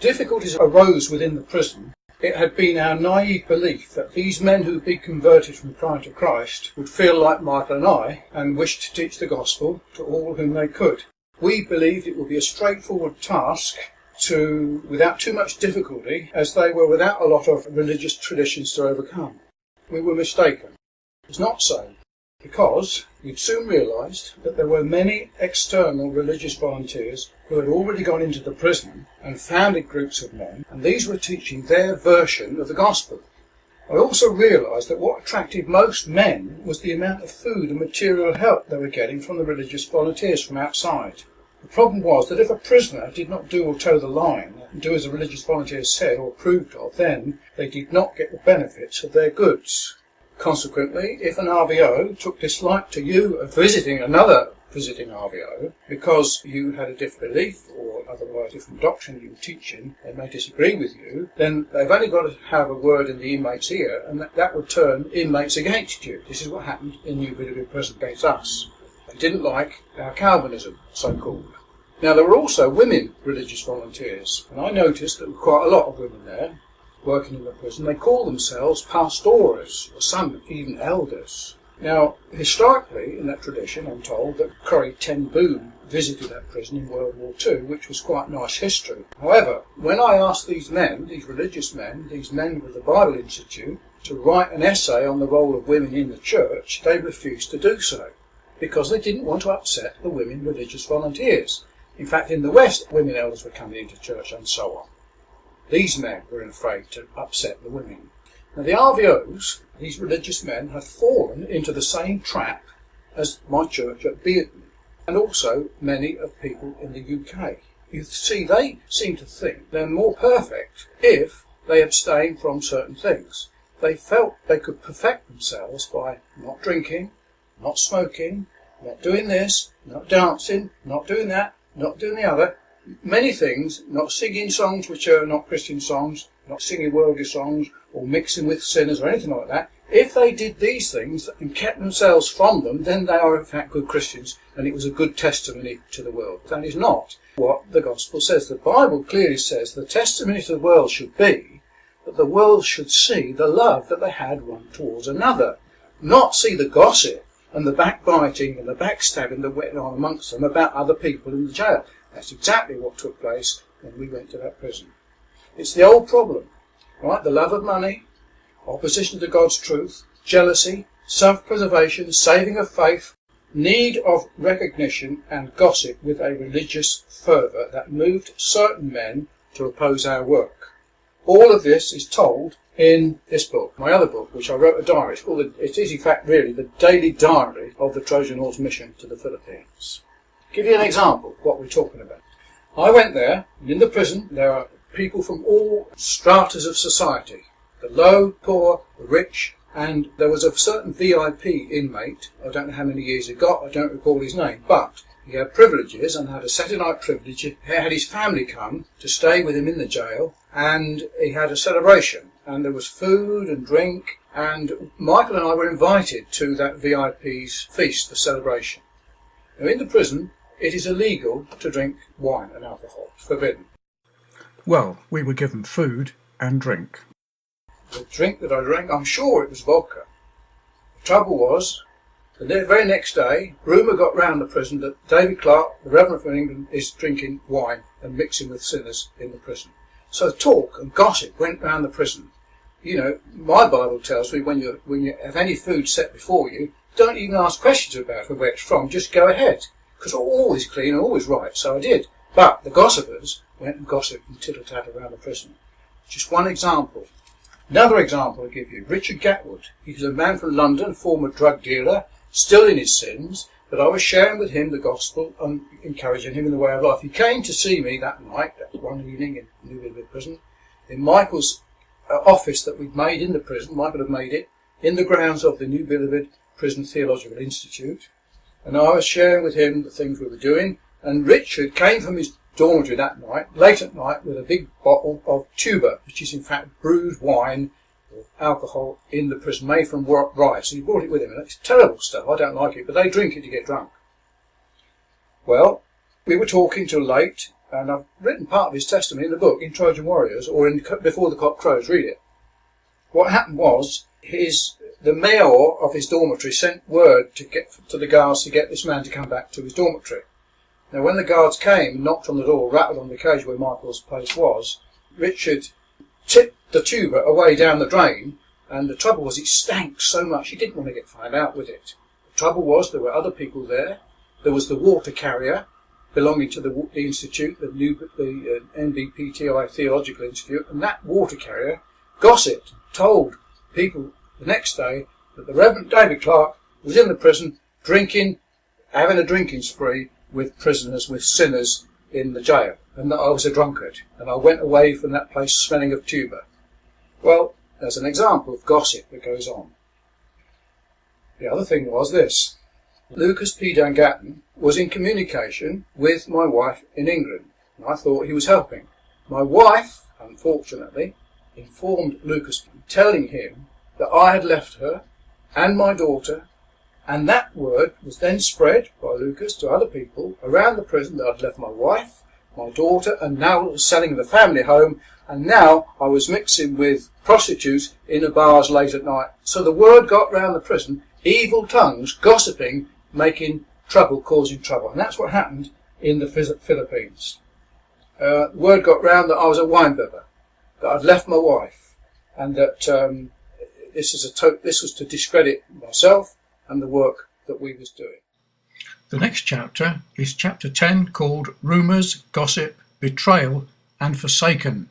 Difficulties arose within the prison. It had been our naive belief that these men who had been converted from pride to Christ would feel like Michael and I and wish to teach the gospel to all whom they could. We believed it would be a straightforward task to, without too much difficulty, as they were without a lot of religious traditions to overcome. We were mistaken. It's not so, because we'd soon realised that there were many external religious volunteers who had already gone into the prison and founded groups of men, and these were teaching their version of the gospel. I also realised that what attracted most men was the amount of food and material help they were getting from the religious volunteers from outside. The problem was that if a prisoner did not do or toe the line and do as the religious volunteers said or approved of, then they did not get the benefits of their goods. Consequently, if an RVO took dislike to you visiting another visiting RVO because you had a different belief or otherwise different doctrine you were teaching, they may disagree with you, then they've only got to have a word in the inmate's ear, and that would turn inmates against you. This is what happened in New Bilibid prison against us. They didn't like our Calvinism, so-called. Now, there were also women religious volunteers, and I noticed that there were quite a lot of women there working in the prison. They call themselves pastores, or some even elders. Now, historically, in that tradition, I'm told that Corrie ten Boom visited that prison in World War II, which was quite nice history. However, when I asked these men, these religious men, these men with the Bible Institute, to write an essay on the role of women in the church, they refused to do so, because they didn't want to upset the women religious volunteers. In fact, in the West, women elders were coming into church and so on. These men were afraid to upset the women. Now, the RVOs, these religious men, had fallen into the same trap as my church at Bilibid, and also many of people in the UK. You see, they seem to think they're more perfect if they abstain from certain things. They felt they could perfect themselves by not drinking, not smoking, not doing this, not dancing, not doing that, not doing the other. Many things, not singing songs which are not Christian songs, not singing worldly songs, or mixing with sinners or anything like that. If they did these things and kept themselves from them, then they are in fact good Christians, and it was a good testimony to the world. That is not what the gospel says. The Bible clearly says the testimony to the world should be that the world should see the love that they had one towards another, not see the gossip and the backbiting and the backstabbing that went on amongst them about other people in the jail. That's exactly what took place when we went to that prison. It's the old problem, right? The love of money, opposition to God's truth, jealousy, self-preservation, saving of faith, need of recognition and gossip with a religious fervour that moved certain men to oppose our work. All of this is told in this book, my other book, which I wrote a diary. It is in fact really the daily diary of the Trojan Horse mission to the Philippines. Give you an example of what we're talking about. I went there, and in the prison there are people from all stratas of society, the low, poor, the rich, and there was a certain VIP inmate. I don't know how many years he got, I don't recall his name, but he had privileges and had a Saturday night privilege. He had his family come to stay with him in the jail, and he had a celebration, and there was food and drink, and Michael and I were invited to that VIP's feast, the celebration. Now, in the prison, it is illegal to drink wine and alcohol. It's forbidden. Well, we were given food and drink. The drink that I drank, I'm sure it was vodka. The trouble was, the very next day, rumour got round the prison that David Clark, the Reverend from England, is drinking wine and mixing with sinners in the prison. So talk and gossip went round the prison. You know, my Bible tells me when you have any food set before you, don't even ask questions about where it's from, just go ahead. Because all is clean and all is right, so I did. But the gossipers went and gossiped and tittle-tattle around the prison. Just one example. Another example I'll give you. Richard Gatwood. He was a man from London, former drug dealer, still in his sins, but I was sharing with him the gospel and encouraging him in the way of life. He came to see me that night, that one evening in New Bilibid prison, in Michael's office that we'd made in the prison. Michael had made it in the grounds of the New Bilibid Prison Theological Institute. And I was sharing with him the things we were doing, and Richard came from his dormitory that night, late at night, with a big bottle of tuber, which is in fact brewed wine or alcohol in the prison, made from rye. So he brought it with him, and it's terrible stuff. I don't like it, but they drink it to get drunk. Well, we were talking till late, And I've written part of his testimony in the book, in Trojan Warriors, or in Before the Cock Crows. Read it. What happened was, the mayor of his dormitory sent word to the guards to get this man to come back to his dormitory. Now, when the guards came, knocked on the door, rattled on the cage where Michael's place was, Richard tipped the tuba away down the drain, and the trouble was it stank so much he didn't want to get found out with it. The trouble was there were other people there. There was the water carrier belonging to the institute, the NBPTI Theological Institute, and that water carrier gossiped, told people the next day that the Reverend David Clark was in the prison drinking, having a drinking spree with prisoners, with sinners in the jail, and that I was a drunkard, and I went away from that place smelling of tuba. Well, there's an example of gossip that goes on. The other thing was this. Lucas P. Dangatton was in communication with my wife in England, and I thought he was helping. My wife, unfortunately, informed Lucas, telling him that I had left her and my daughter, and that word was then spread by Lucas to other people around the prison that I'd left my wife, my daughter, and now was selling the family home, and now I was mixing with prostitutes in the bars late at night. So the word got round the prison, evil tongues, gossiping, making trouble, causing trouble. And that's what happened in the Philippines. Word got round that I was a wine bibber, that I'd left my wife, and that this was to discredit myself and the work that we was doing. The next chapter is chapter 10, called Rumours, Gossip, Betrayal and Forsaken.